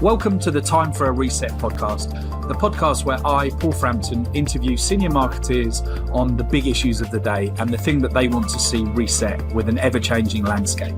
Welcome to the Time for a Reset podcast, the podcast where I, Paul Frampton, interview senior marketers on the big issues of the day and the thing that they want to see reset with an ever-changing landscape.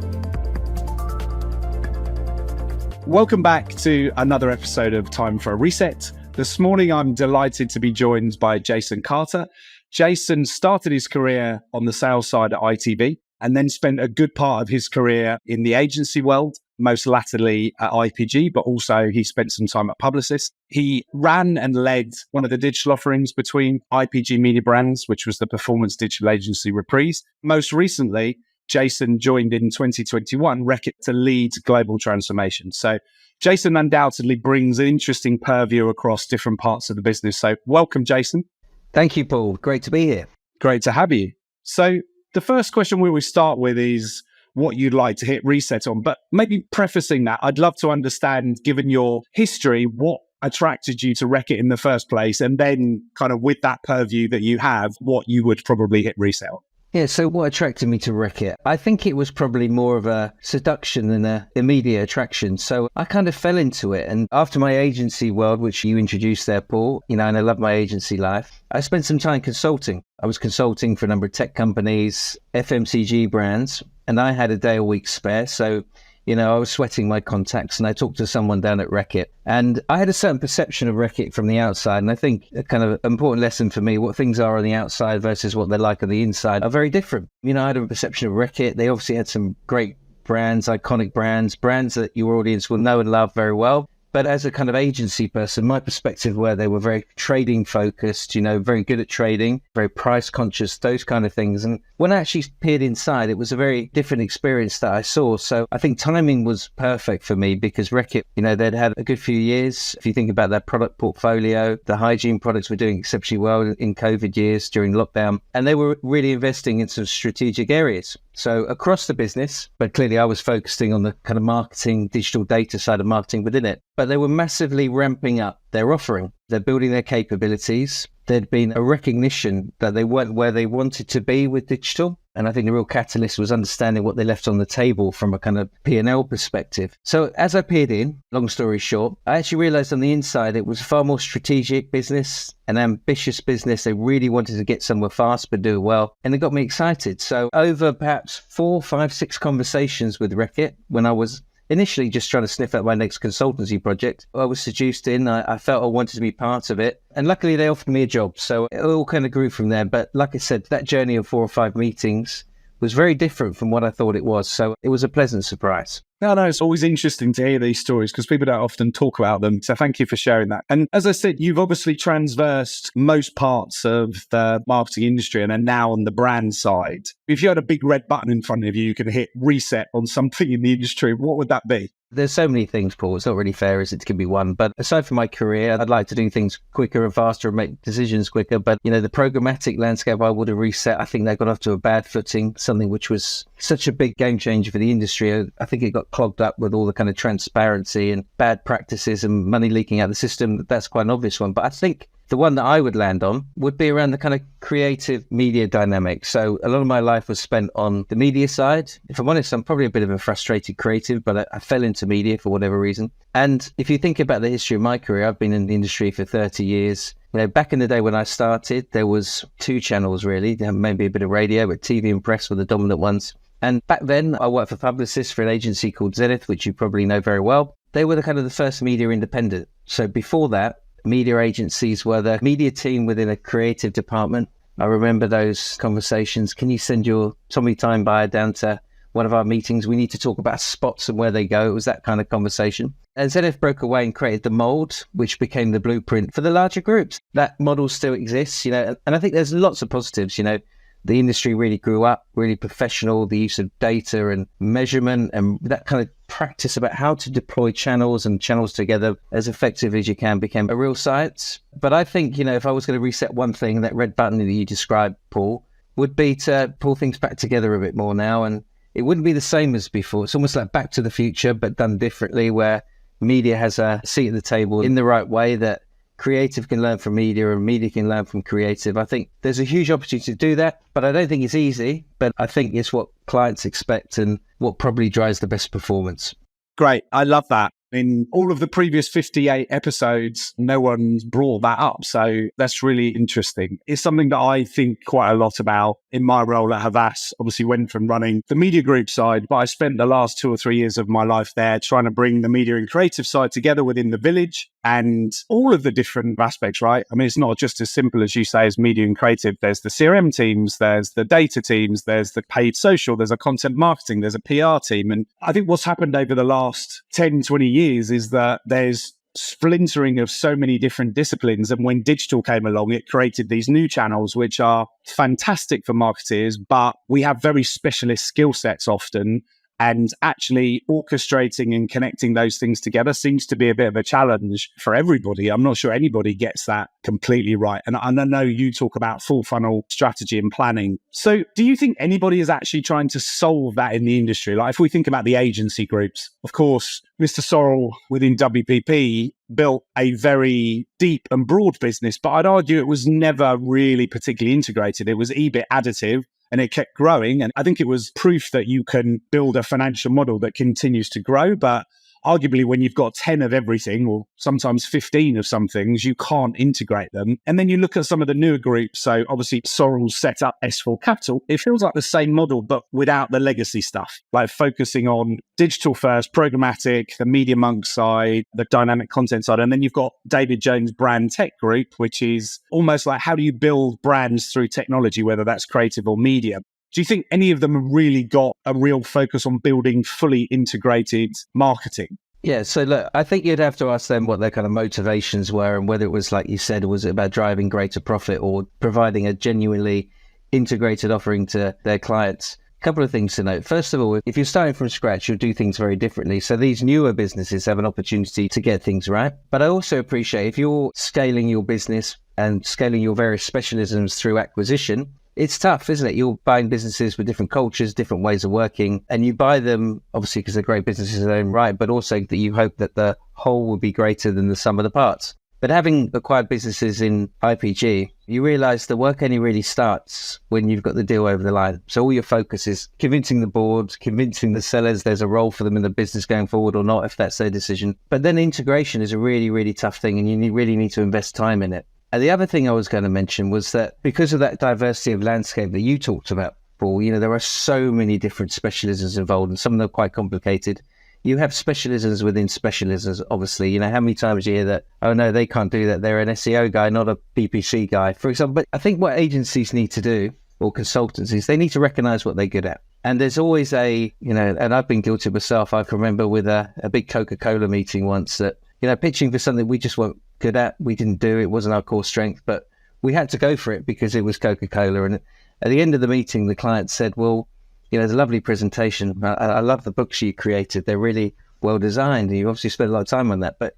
Welcome back to another episode of Time for a Reset. This morning, I'm delighted to be joined by Jason Carter. Jason started his career on the sales side at ITV and then spent a good part of his career in the agency world, most latterly at IPG, but also he spent some time at Publicis. He ran and led one of the digital offerings between IPG Media Brands, which was the performance digital agency Reprise. Most recently, Jason joined in 2021 Reckitt to lead global transformation. So Jason undoubtedly brings an interesting purview across different parts of the business. So welcome, Jason. Thank you, Paul. Great to be here. Great to have you. So the first question we will start with is what you'd like to hit reset on. But maybe prefacing that, I'd love to understand, given your history, what attracted you to Reckitt in the first place, and then kind of with that purview that you have, what you would probably hit reset on. Yeah, so what attracted me to Reckitt? I think it was probably more of a seduction than an immediate attraction. So I kind of fell into it. And after my agency world, which you introduced there, Paul, and I love my agency life, I spent some time consulting. I was consulting for a number of tech companies, FMCG brands, and I had a day a week spare. So, I was sweating my contacts and I talked to someone down at Reckitt. And I had a certain perception of Reckitt from the outside. And I think a kind of important lesson for me, what things are on the outside versus what they're like on the inside are very different. I had a perception of Reckitt. They obviously had some great brands, iconic brands that your audience will know and love very well. But as a kind of agency person, my perspective where they were very trading focused, very good at trading, very price conscious, those kind of things. And when I actually peered inside, it was a very different experience that I saw. So I think timing was perfect for me because Reckitt, they'd had a good few years. If you think about their product portfolio, the hygiene products were doing exceptionally well in COVID years during lockdown. And they were really investing in some strategic areas. So across the business, but clearly I was focusing on the kind of marketing, digital data side of marketing within it. But they were massively ramping up their offering. They're building their capabilities. There'd been a recognition that they weren't where they wanted to be with digital. And I think the real catalyst was understanding what they left on the table from a kind of P&L perspective. So as I peered in, long story short, I actually realized on the inside it was a far more strategic business, an ambitious business. They really wanted to get somewhere fast, but do it well. And it got me excited. So over perhaps 4, 5, 6 conversations with Reckitt, when I was initially just trying to sniff out my next consultancy project, I was seduced in. I felt I wanted to be part of it. And luckily they offered me a job. So it all kind of grew from there. But like I said, that journey of 4 or 5 meetings was very different from what I thought it was. So it was a pleasant surprise. No, it's always interesting to hear these stories because people don't often talk about them. So thank you for sharing that. And as I said, you've obviously transversed most parts of the marketing industry and are now on the brand side. If you had a big red button in front of you, you could hit reset on something in the industry. What would that be? There's so many things, Paul. It's not really fair as it can be one. But aside from my career, I'd like to do things quicker and faster and make decisions quicker. But, the programmatic landscape, I would have reset. I think they got off to a bad footing, something which was such a big game changer for the industry. I think it got clogged up with all the kind of transparency and bad practices and money leaking out of the system. That's quite an obvious one. But I think the one that I would land on would be around the kind of creative media dynamic. So a lot of my life was spent on the media side. If I'm honest, I'm probably a bit of a frustrated creative, but I fell into media for whatever reason. And if you think about the history of my career, I've been in the industry for 30 years. Back in the day when I started, there was 2 channels really, maybe a bit of radio, but TV and press were the dominant ones. And back then I worked for Publicis for an agency called Zenith, which you probably know very well. They were the kind of the first media independent. So before that, media agencies were the media team within a creative department. I remember those conversations. Can you send your Tommy Time buyer down to one of our meetings? We need to talk about spots and where they go. It was that kind of conversation. And Zenith broke away and created the mold, which became the blueprint for the larger groups. That model still exists, and I think there's lots of positives, The industry really grew up, really professional, the use of data and measurement and that kind of practice about how to deploy channels and channels together as effectively as you can became a real science. But I think, if I was going to reset one thing, that red button that you described, Paul, would be to pull things back together a bit more now. And it wouldn't be the same as before. It's almost like Back to the Future, but done differently, where media has a seat at the table in the right way that creative can learn from media and media can learn from creative. I think there's a huge opportunity to do that, but I don't think it's easy, but I think it's what clients expect and what probably drives the best performance. Great. I love that. In all of the previous 58 episodes, no one's brought that up. So that's really interesting. It's something that I think quite a lot about in my role at Havas. Obviously went from running the media group side, but I spent the last 2 or 3 years of my life there trying to bring the media and creative side together within the village and all of the different aspects, right? I mean, it's not just as simple as you say as media and creative. There's the CRM teams, there's the data teams, there's the paid social, there's a content marketing, there's a PR team. And I think what's happened over the last 10, 20 years is that there's splintering of so many different disciplines. And when digital came along, it created these new channels, which are fantastic for marketeers, but we have very specialist skill sets often. And actually orchestrating and connecting those things together seems to be a bit of a challenge for everybody. I'm not sure anybody gets that completely right. And I know you talk about full funnel strategy and planning. So do you think anybody is actually trying to solve that in the industry? Like if we think about the agency groups, of course, Mr. Sorrell within WPP built a very deep and broad business, but I'd argue it was never really particularly integrated. It was EBIT additive. And it kept growing. And I think it was proof that you can build a financial model that continues to grow. But arguably, when you've got 10 of everything, or sometimes 15 of some things, you can't integrate them. And then you look at some of the newer groups. So obviously, Sorrell set up S4 Capital. It feels like the same model, but without the legacy stuff, like focusing on digital first, programmatic, the Media Monk side, the dynamic content side. And then you've got David Jones' Brand Tech Group, which is almost like how do you build brands through technology, whether that's creative or media. Do you think any of them have really got a real focus on building fully integrated marketing? Yeah, so look, I think you'd have to ask them what their kind of motivations were and whether it was, like you said, was it about driving greater profit or providing a genuinely integrated offering to their clients. A couple of things to note. First of all, if you're starting from scratch, you'll do things very differently. So these newer businesses have an opportunity to get things right. But I also appreciate if you're scaling your business and scaling your various specialisms through acquisition, it's tough, isn't it? You're buying businesses with different cultures, different ways of working, and you buy them, obviously, because they're great businesses in their own right, but also that you hope that the whole will be greater than the sum of the parts. But having acquired businesses in IPG, you realize the work only really starts when you've got the deal over the line. So all your focus is convincing the board, convincing the sellers there's a role for them in the business going forward or not, if that's their decision. But then integration is a really, really tough thing, and you really need to invest time in it. And the other thing I was going to mention was that because of that diversity of landscape that you talked about, Paul, there are so many different specialisms involved, and some of them are quite complicated. You have specialisms within specialisms, obviously. How many times you hear that, oh no, they can't do that. They're an SEO guy, not a PPC guy, for example. But I think what agencies need to do, or consultancies, they need to recognize what they're good at. And there's always and I've been guilty myself. I can remember with a big Coca-Cola meeting once that, pitching for something we just weren't good at. We didn't do it. It wasn't our core strength, but we had to go for it because it was Coca-Cola. And at the end of the meeting, the client said, well, it's a lovely presentation. I love the books you created. They're really well designed. And you obviously spent a lot of time on that, but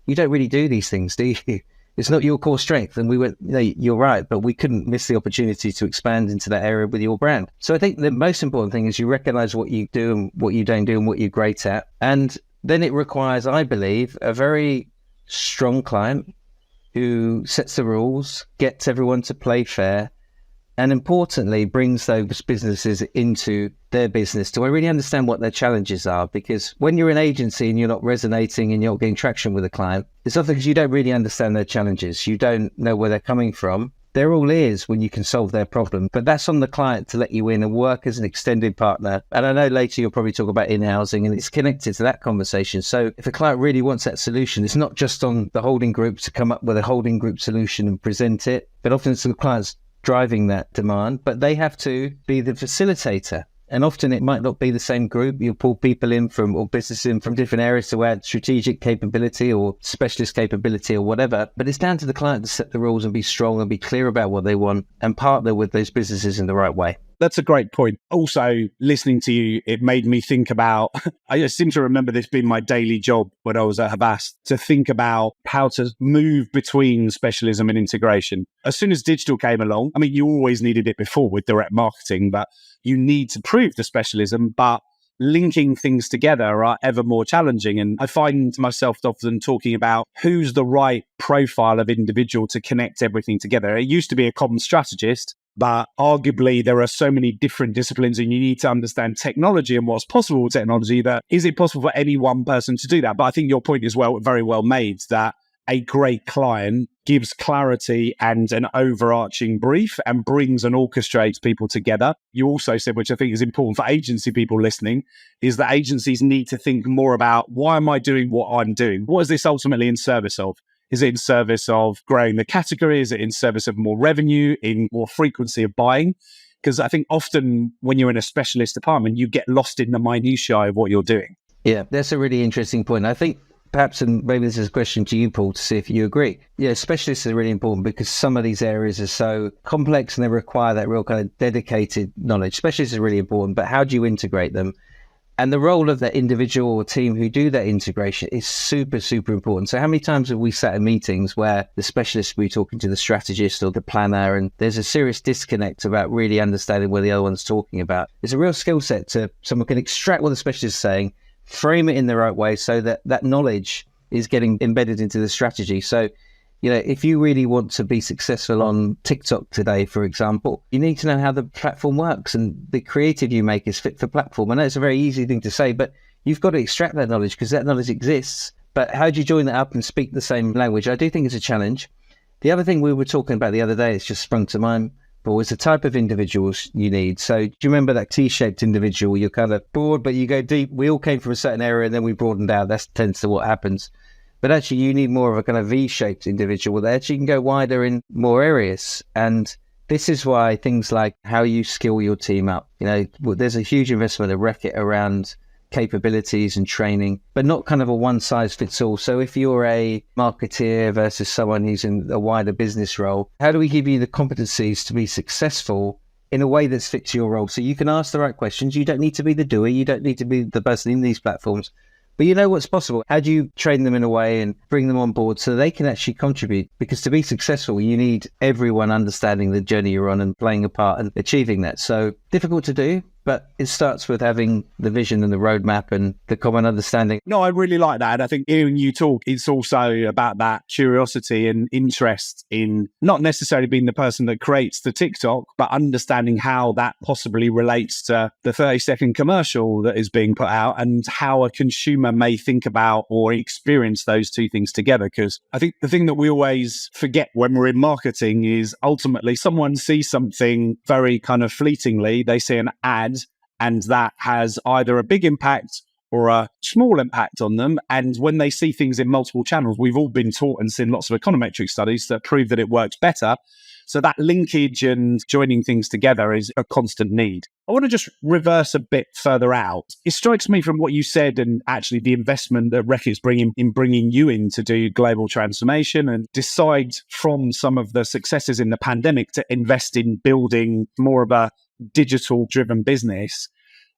you don't really do these things, do you? It's not your core strength. And we went, you're right, but we couldn't miss the opportunity to expand into that area with your brand. So I think the most important thing is you recognize what you do and what you don't do and what you're great at. And then it requires, I believe, a very strong client who sets the rules, gets everyone to play fair, and importantly, brings those businesses into their business to really understand what their challenges are. Because when you're an agency and you're not resonating and you're not getting traction with a client, it's often because you don't really understand their challenges. You don't know where they're coming from. They're all ears when you can solve their problem, but that's on the client to let you in and work as an extended partner. And I know later you'll probably talk about in-housing, and it's connected to that conversation. So if a client really wants that solution, it's not just on the holding group to come up with a holding group solution and present it, but often it's the client's driving that demand, but they have to be the facilitator. And often it might not be the same group. You'll pull people in or business in from different areas to add strategic capability or specialist capability or whatever. But it's down to the client to set the rules and be strong and be clear about what they want and partner with those businesses in the right way. That's a great point. Also, listening to you, it made me think about, I just seem to remember this being my daily job when I was at Havas, to think about how to move between specialism and integration. As soon as digital came along, you always needed it before with direct marketing, but you need to prove the specialism, but linking things together are ever more challenging. And I find myself often talking about who's the right profile of individual to connect everything together. It used to be a common strategist. but arguably there are so many different disciplines and you need to understand technology and what's possible with technology that is it possible for any one person to do that? But I think your point is very well made, that a great client gives clarity and an overarching brief and brings and orchestrates people together. You also said, which I think is important for agency people listening, is that agencies need to think more about, why am I doing what I'm doing? What is this ultimately in service of? Is it in service of growing the category? Is it in service of more revenue, in more frequency of buying? Because I think often when you're in a specialist department, you get lost in the minutiae of what you're doing. Yeah, that's a really interesting point. I think perhaps, and maybe this is a question to you, Paul, to see if you agree. Yeah, specialists are really important because some of these areas are so complex and they require that real kind of dedicated knowledge. Specialists are really important, but how do you integrate them? And the role of that individual or team who do that integration is super, super important. So how many times have we sat in meetings where the specialist will be talking to the strategist or the planner, and there's a serious disconnect about really understanding what the other one's talking about? It's a real skill set to someone can extract what the specialist is saying, frame it in the right way so that that knowledge is getting embedded into the strategy. So, if you really want to be successful on TikTok today, for example, you need to know how the platform works and the creative you make is fit for platform. I know it's a very easy thing to say, but you've got to extract that knowledge because that knowledge exists. But how do you join that up and speak the same language? I do think it's a challenge. The other thing we were talking about the other day, it's just sprung to mind, Paul, is the type of individuals you need. So do you remember that T-shaped individual? You're kind of broad, but you go deep. We all came from a certain area and then we broadened out. That tends to what happens. But actually, you need more of a kind of V-shaped individual that actually can go wider in more areas. And this is why things like how you skill your team up. There's a huge investment at Reckitt around capabilities and training, but not kind of a one-size-fits-all. So if you're a marketeer versus someone who's in a wider business role, how do we give you the competencies to be successful in a way that's fit to your role? So you can ask the right questions. You don't need to be the doer. You don't need to be the person in these platforms. But you know what's possible. How do you train them in a way and bring them on board so they can actually contribute? Because to be successful, you need everyone understanding the journey you're on and playing a part and achieving that. So difficult to do, but it starts with having the vision and the roadmap and the common understanding. No, I really like that. And I think hearing you talk, it's also about that curiosity and interest in not necessarily being the person that creates the TikTok, but understanding how that possibly relates to the 30-second commercial that is being put out and how a consumer may think about or experience those two things together. Because I think the thing that we always forget when we're in marketing is ultimately someone sees something very kind of fleetingly, they see an ad, and that has either a big impact or a small impact on them. And when they see things in multiple channels, we've all been taught and seen lots of econometric studies that prove that it works better. So that linkage and joining things together is a constant need. I want to just reverse a bit further out. It strikes me from what you said and actually the investment that Reckitt is bringing you in to do global transformation and decide from some of the successes in the pandemic to invest in building more of a digital-driven business,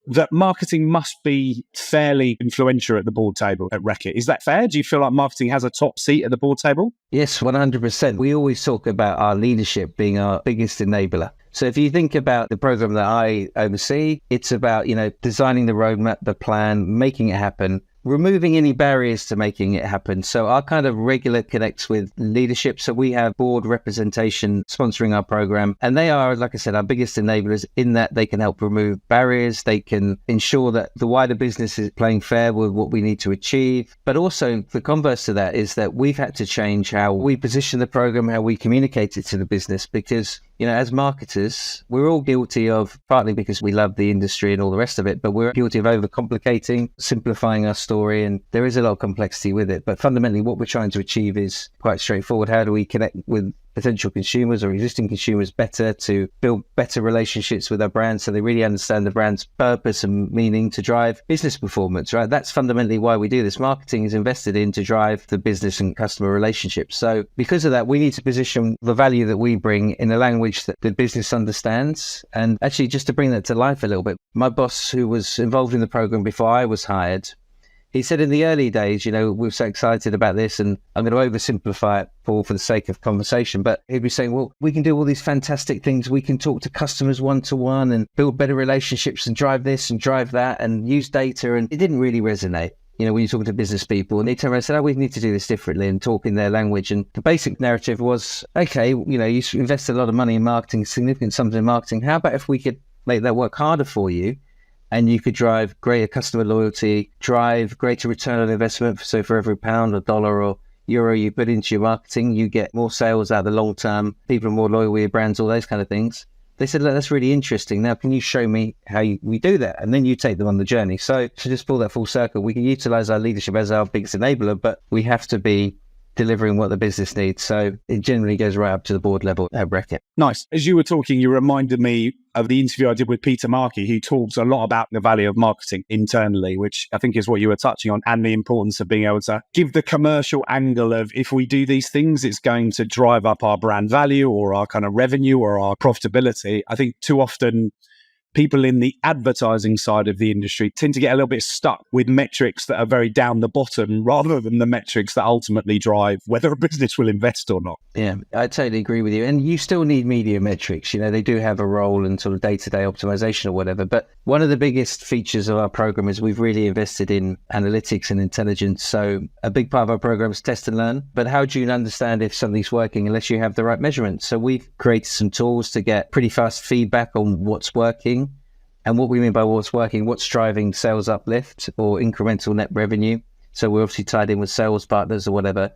that marketing must be fairly influential at the board table at Reckitt. Is that fair? Do you feel like marketing has a top seat at the board table? Yes, 100%. We always talk about our leadership being our biggest enabler. So if you think about the program that I oversee, it's about, designing the roadmap, the plan, making it happen, removing any barriers to making it happen. So our kind of regular connects with leadership. So we have board representation sponsoring our program. And they are, like I said, our biggest enablers in that they can help remove barriers. They can ensure that the wider business is playing fair with what we need to achieve. But also the converse to that is that we've had to change how we position the program, how we communicate it to the business, because as marketers, we're all guilty of, partly because we love the industry and all the rest of it, but we're guilty of overcomplicating, simplifying our story, and there is a lot of complexity with it. But fundamentally, what we're trying to achieve is quite straightforward. How do we connect with potential consumers or existing consumers better to build better relationships with our brands so they really understand the brand's purpose and meaning to drive business performance, right? That's fundamentally why we do this. Marketing is invested in to drive the business and customer relationships. So because of that, we need to position the value that we bring in a language that the business understands. And actually, just to bring that to life a little bit, my boss, who was involved in the program before I was hired, he said in the early days, we were so excited about this, and I'm going to oversimplify it, Paul, for the sake of conversation, but he'd be saying, well, we can do all these fantastic things. We can talk to customers one-to-one and build better relationships and drive this and drive that and use data. And it didn't really resonate. when you're talking to business people, and they turn around and say, oh, we need to do this differently, and talk in their language. And the basic narrative was, okay, you invest a lot of money in marketing, significant sums in marketing. How about if we could make that work harder for you, and you could drive greater customer loyalty, drive greater return on investment? So for every pound or dollar or euro you put into your marketing, you get more sales out of the long term. People are more loyal with your brands, all those kind of things. They said, look, that's really interesting. Now, can you show me how we do that? And then you take them on the journey. So to just pull that full circle, we can utilize our leadership as our biggest enabler, but we have to be delivering what the business needs. So it generally goes right up to the board level at Reckitt. Nice. As you were talking, you reminded me of the interview I did with Peter Markey, who talks a lot about the value of marketing internally, which I think is what you were touching on, and the importance of being able to give the commercial angle of, if we do these things, it's going to drive up our brand value or our kind of revenue or our profitability. I think too often people in the advertising side of the industry tend to get a little bit stuck with metrics that are very down the bottom rather than the metrics that ultimately drive whether a business will invest or not. Yeah, I totally agree with you. And you still need media metrics. They do have a role in sort of day-to-day optimization or whatever. But one of the biggest features of our program is we've really invested in analytics and intelligence. So a big part of our program is test and learn. But how do you understand if something's working unless you have the right measurements? So we've created some tools to get pretty fast feedback on what's working. And what we mean by what's working, what's driving sales uplift or incremental net revenue. So we're obviously tied in with sales partners or whatever.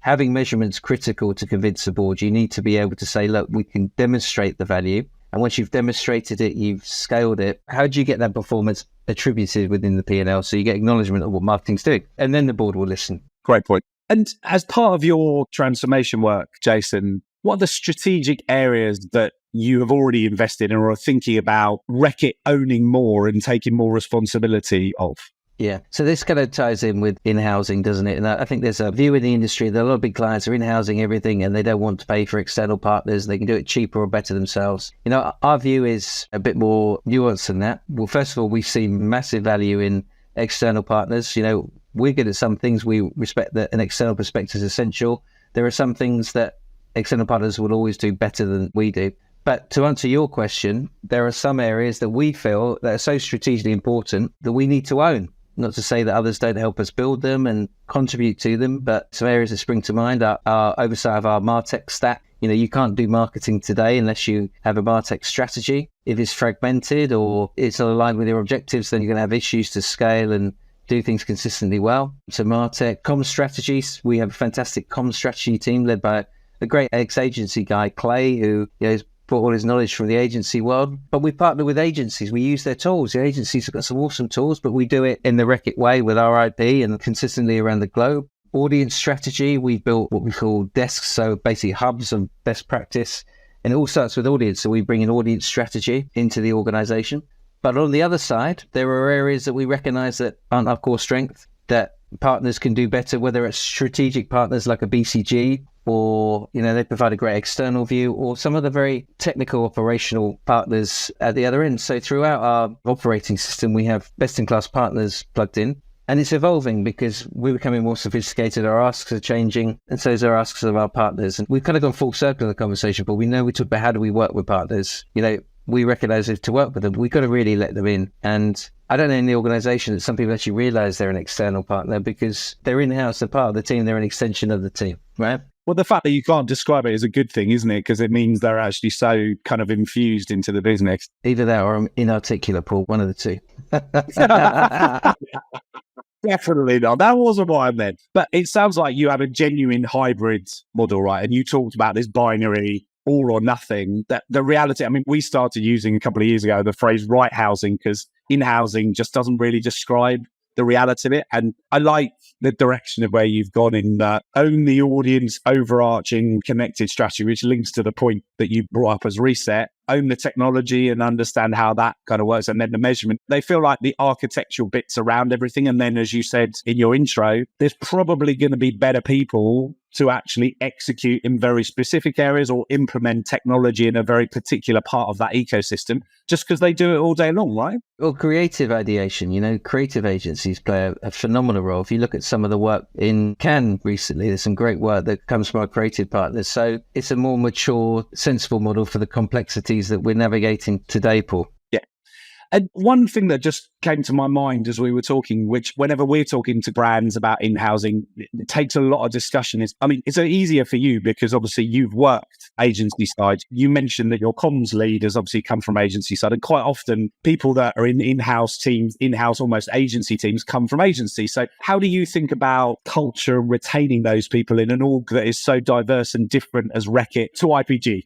Having measurements critical to convince the board. You need to be able to say, look, we can demonstrate the value. And once you've demonstrated it, you've scaled it. How do you get that performance attributed within the P&L? So you get acknowledgement of what marketing's doing. And then the board will listen. Great point. And as part of your transformation work, Jason, what are the strategic areas that you have already invested in or are thinking about Reckitt owning more and taking more responsibility of? Yeah. So this kind of ties in with in-housing, doesn't it? And I think there's a view in the industry that a lot of big clients are in-housing everything and they don't want to pay for external partners. They can do it cheaper or better themselves. Our view is a bit more nuanced than that. Well, first of all, we've seen massive value in external partners. We're good at some things. We respect that an external perspective is essential. There are some things that external partners will always do better than we do. But to answer your question, there are some areas that we feel that are so strategically important that we need to own. Not to say that others don't help us build them and contribute to them, but some areas that spring to mind are our oversight of our MarTech stack. You can't do marketing today unless you have a MarTech strategy. If it's fragmented or it's not aligned with your objectives, then you're going to have issues to scale and do things consistently well. So MarTech, comms strategies. We have a fantastic comms strategy team led by a great ex-agency guy, Clay, who has brought all his knowledge from the agency world. But we partner with agencies. We use their tools. The agencies have got some awesome tools, but we do it in the Reckitt way with our IP and consistently around the globe. Audience strategy, we've built what we call desks, so basically hubs of best practice. And it all starts with audience. So we bring an audience strategy into the organization. But on the other side, there are areas that we recognize that aren't our core strength, that partners can do better, whether it's strategic partners like a BCG, or, they provide a great external view, or some of the very technical operational partners at the other end. So throughout our operating system, we have best-in-class partners plugged in. And it's evolving because we're becoming more sophisticated. Our asks are changing, and so is our asks of our partners. And we've kind of gone full circle in the conversation, but we talk about how do we work with partners. We recognize that to work with them, we've got to really let them in. And I don't know in the organization that some people actually realize they're an external partner because they're in-house, they're part of the team, they're an extension of the team, right? Well, the fact that you can't describe it is a good thing, isn't it? Because it means they're actually so kind of infused into the business. Either that or I'm inarticulate, Paul, one of the two. Definitely not. That wasn't what I meant. But it sounds like you have a genuine hybrid model, right? And you talked about this binary all or nothing. That the reality, we started using a couple of years ago the phrase right housing because in-housing just doesn't really describe the reality of it. And I like the direction of where you've gone in that own the audience, overarching connected strategy, which links to the point that you brought up as reset, own the technology and understand how that kind of works. And then the measurement, they feel like the architectural bits around everything. And then, as you said in your intro, there's probably going to be better people to actually execute in very specific areas or implement technology in a very particular part of that ecosystem, just because they do it all day long, right? Well, creative ideation, creative agencies play a phenomenal role. If you look at some of the work in Cannes recently, there's some great work that comes from our creative partners. So it's a more mature, sensible model for the complexities that we're navigating today, Paul. Yeah. And one thing that just came to my mind as we were talking, which whenever we're talking to brands about in-housing, it takes a lot of discussion is, I mean, it's easier for you because obviously you've worked agency side. You mentioned that your comms lead has obviously come from agency side. And quite often people that are in in-house teams, in-house almost agency teams come from agency. So how do you think about culture and retaining those people in an org that is so diverse and different as Reckitt to IPG,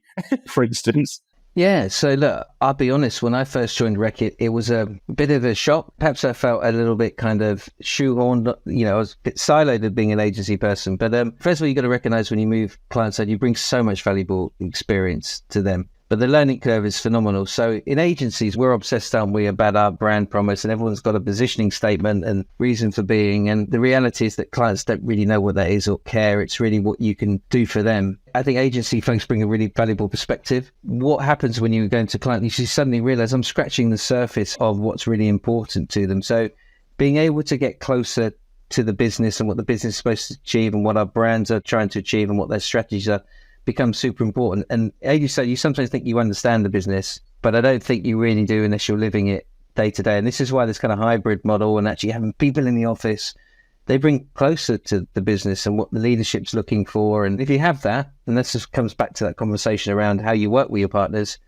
for instance? Yeah, so look, I'll be honest, when I first joined Reckitt, it was a bit of a shock. Perhaps I felt a little bit kind of shoehorned, I was a bit siloed of being an agency person. But first of all, you got to recognize when you move client side, you bring so much valuable experience to them. But the learning curve is phenomenal. So in agencies, we're obsessed, aren't we, about our brand promise, and everyone's got a positioning statement and reason for being. And the reality is that clients don't really know what that is or care. It's really what you can do for them. I think agency folks bring a really valuable perspective. What happens when you go into client, you suddenly realize I'm scratching the surface of what's really important to them. So being able to get closer to the business and what the business is supposed to achieve and what our brands are trying to achieve and what their strategies are becomes super important. And as you say, you sometimes think you understand the business, but I don't think you really do unless you're living it day to day. And this is why this kind of hybrid model and actually having people in the office, they bring closer to the business and what the leadership's looking for. And if you have that, and this just comes back to that conversation around how you work with your partners,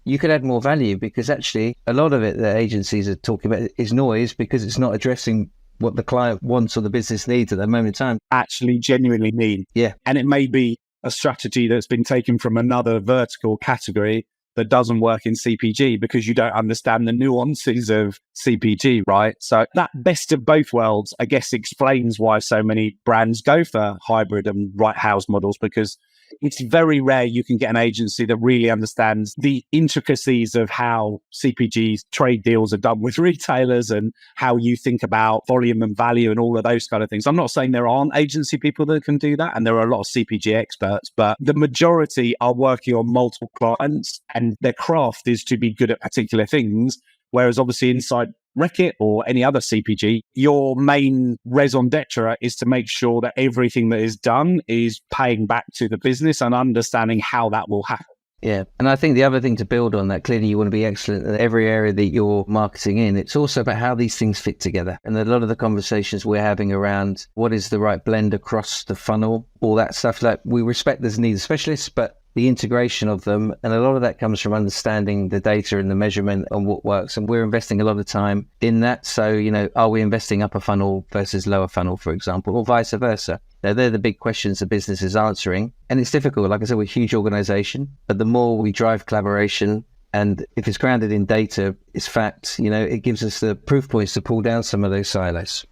you could add more value, because actually a lot of it that agencies are talking about is noise because it's not addressing what the client wants or the business needs at that moment in time. Actually genuinely need. Yeah. And it may be a strategy that's been taken from another vertical category that doesn't work in CPG because you don't understand the nuances of CPG, right? So that best of both worlds, I guess, explains why so many brands go for hybrid and right house models, because it's very rare you can get an agency that really understands the intricacies of how CPG's trade deals are done with retailers and how you think about volume and value and all of those kind of things. I'm not saying there aren't agency people that can do that, and there are a lot of CPG experts, but the majority are working on multiple clients and their craft is to be good at particular things. Whereas obviously inside Reckitt or any other CPG, your main raison d'etre is to make sure that everything that is done is paying back to the business and understanding how that will happen. Yeah. And I think the other thing to build on that, clearly you want to be excellent in every area that you're marketing in. It's also about how these things fit together. And a lot of the conversations we're having around what is the right blend across the funnel, all that stuff, like we respect there's needs of specialists, but the integration of them, and a lot of that comes from understanding the data and the measurement and what works. And we're investing a lot of time in that. So, are we investing upper funnel versus lower funnel, for example, or vice versa? Now, they're the big questions the business is answering. And it's difficult. Like I said, we're a huge organization, but the more we drive collaboration, and if it's grounded in data, it's facts, it gives us the proof points to pull down some of those silos.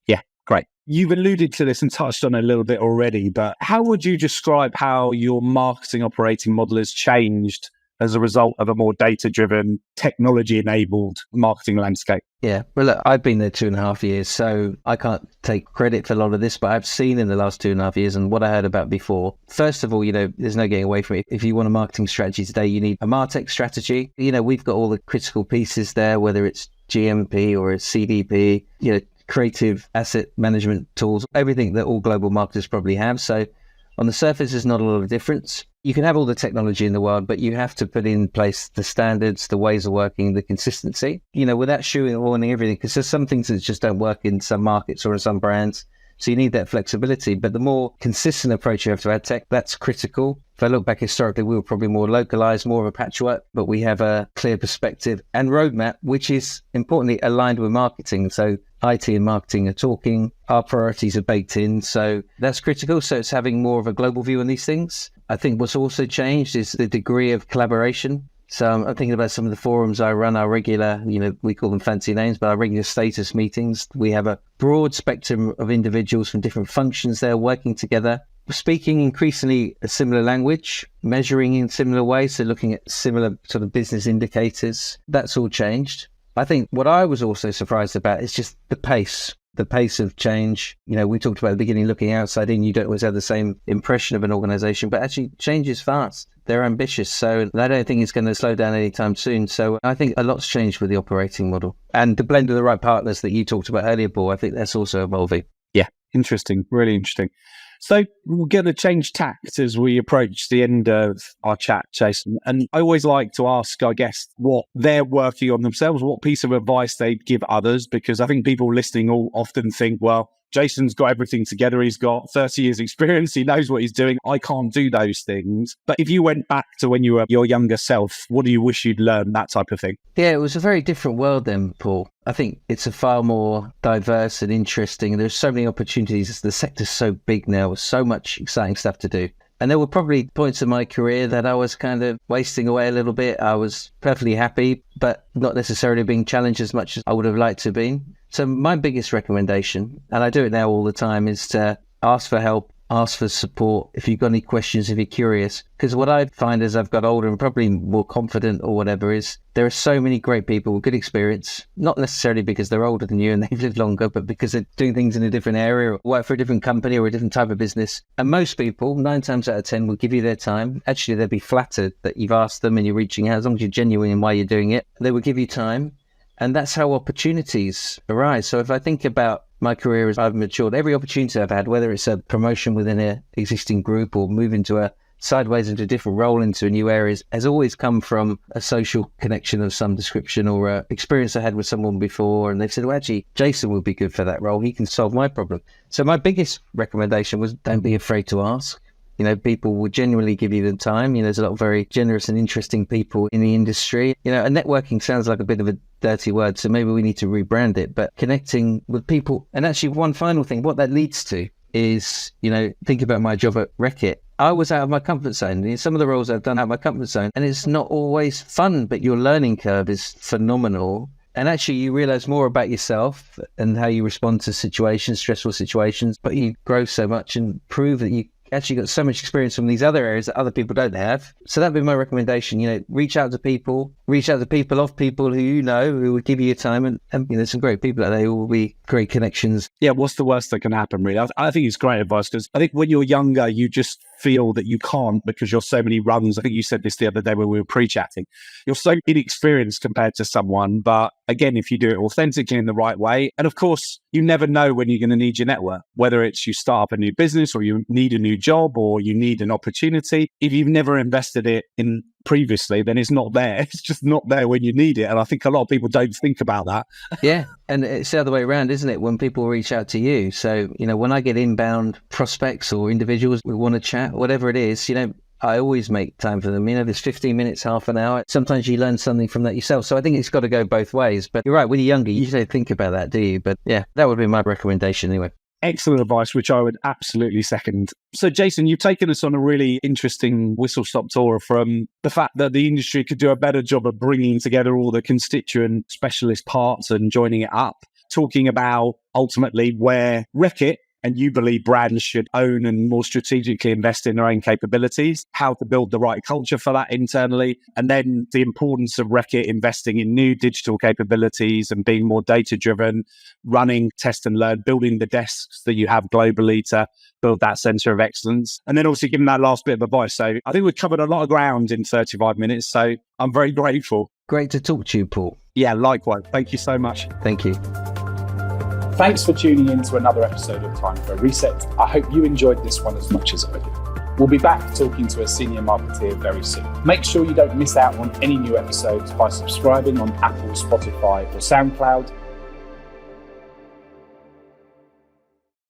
Yeah, great. You've alluded to this and touched on it a little bit already, but how would you describe how your marketing operating model has changed as a result of a more data-driven, technology-enabled marketing landscape? Yeah, well, look, I've been there 2.5 years, so I can't take credit for a lot of this, but I've seen in the last 2.5 years and what I heard about before. First of all, there's no getting away from it. If you want a marketing strategy today, you need a MarTech strategy. We've got all the critical pieces there, whether it's GMP or it's CDP, creative asset management tools, everything that all global marketers probably have. So on the surface, there's not a lot of difference. You can have all the technology in the world, but you have to put in place the standards, the ways of working, the consistency, without shoehorning everything, because there's some things that just don't work in some markets or in some brands. So you need that flexibility. But the more consistent approach you have to ad tech, that's critical. If I look back historically, we were probably more localized, more of a patchwork, but we have a clear perspective and roadmap, which is importantly aligned with marketing. So IT and marketing are talking, our priorities are baked in. So that's critical. So it's having more of a global view on these things. I think what's also changed is the degree of collaboration. So I'm thinking about some of the forums I run, our regular, we call them fancy names, but our regular status meetings. We have a broad spectrum of individuals from different functions there working together, speaking increasingly a similar language, measuring in similar ways, so looking at similar sort of business indicators. That's all changed. I think what I was also surprised about is just the pace of change. We talked about at the beginning, looking outside in, you don't always have the same impression of an organization, but actually change is fast. They're ambitious. So I don't think it's going to slow down anytime soon. So I think a lot's changed with the operating model. And the blend of the right partners that you talked about earlier, Paul, I think that's also evolving. Yeah, interesting. Really interesting. So we're going to change tact as we approach the end of our chat, Jason. And I always like to ask our guests what they're working on themselves, what piece of advice they'd give others, because I think people listening all often think, well, Jason's got everything together. He's got 30 years experience. He knows what he's doing. I can't do those things. But if you went back to when you were your younger self, what do you wish you'd learned? That type of thing. Yeah, it was a very different world then, Paul. I think it's a far more diverse and interesting. There's so many opportunities. The sector's so big now with so much exciting stuff to do. And there were probably points in my career that I was kind of wasting away a little bit. I was perfectly happy, but not necessarily being challenged as much as I would have liked to have been. So my biggest recommendation, and I do it now all the time, is to ask for help, ask for support if you've got any questions, if you're curious. Because what I find as I've got older and probably more confident or whatever is there are so many great people with good experience, not necessarily because they're older than you and they've lived longer, but because they're doing things in a different area or work for a different company or a different type of business. And most people, 9 times out of 10, will give you their time. Actually, they'll be flattered that you've asked them and you're reaching out, as long as you're genuine in why you're doing it. They will give you time. And that's how opportunities arise. So if I think about my career as I've matured, every opportunity I've had, whether it's a promotion within an existing group or move into a sideways into a different role into a new area, has always come from a social connection of some description or a experience I had with someone before. And they've said, well, actually, Jason would be good for that role. He can solve my problem. So my biggest recommendation was don't be afraid to ask. You know, people will genuinely give you the time. You know, there's a lot of very generous and interesting people in the industry. You know, and networking sounds like a bit of a dirty word, so maybe we need to rebrand it. But connecting with people, and actually one final thing, what that leads to is, you know, think about my job at Reckitt. I was out of my comfort zone. Some of the roles I've done out of my comfort zone, and it's not always fun, but your learning curve is phenomenal. And actually, you realize more about yourself and how you respond to situations, stressful situations, but you grow so much and prove that you actually got so much experience from these other areas that other people don't have. So that'd be my recommendation. You know, reach out to people of people who you know, who will give you your time. And you know, there's some great people out there who will be great connections. Yeah, what's the worst that can happen, really? I think it's great advice, because I think when you're younger, you just feel that you can't because you're so many rungs. I think you said this the other day when we were pre-chatting. You're so inexperienced compared to someone. But again, if you do it authentically in the right way, and of course, you never know when you're going to need your network, whether it's you start up a new business or you need a new job or you need an opportunity. If you've never invested it in previously, then it's not there. It's just not there when you need it. And I think a lot of people don't think about that. Yeah. And it's the other way around, isn't it? When people reach out to you. So, you know, when I get inbound prospects or individuals who want to chat, whatever it is, you know, I always make time for them. You know, there's 15 minutes, half an hour. Sometimes you learn something from that yourself. So I think it's got to go both ways. But you're right, when you're younger, you don't think about that, do you? But yeah, that would be my recommendation anyway. Excellent advice, which I would absolutely second. So, Jason, you've taken us on a really interesting whistle-stop tour from the fact that the industry could do a better job of bringing together all the constituent specialist parts and joining it up, talking about ultimately where Reckitt and you believe brands should own and more strategically invest in their own capabilities, how to build the right culture for that internally, and then the importance of Reckitt investing in new digital capabilities and being more data-driven, running test and learn, building the desks that you have globally to build that centre of excellence, and then also giving that last bit of advice. So I think we've covered a lot of ground in 35 minutes, so I'm very grateful. Great to talk to you, Paul. Yeah, likewise. Thank you so much. Thank you. Thanks for tuning in to another episode of Time for a Reset. I hope you enjoyed this one as much as I did. We'll be back talking to a senior marketeer very soon. Make sure you don't miss out on any new episodes by subscribing on Apple, Spotify or SoundCloud.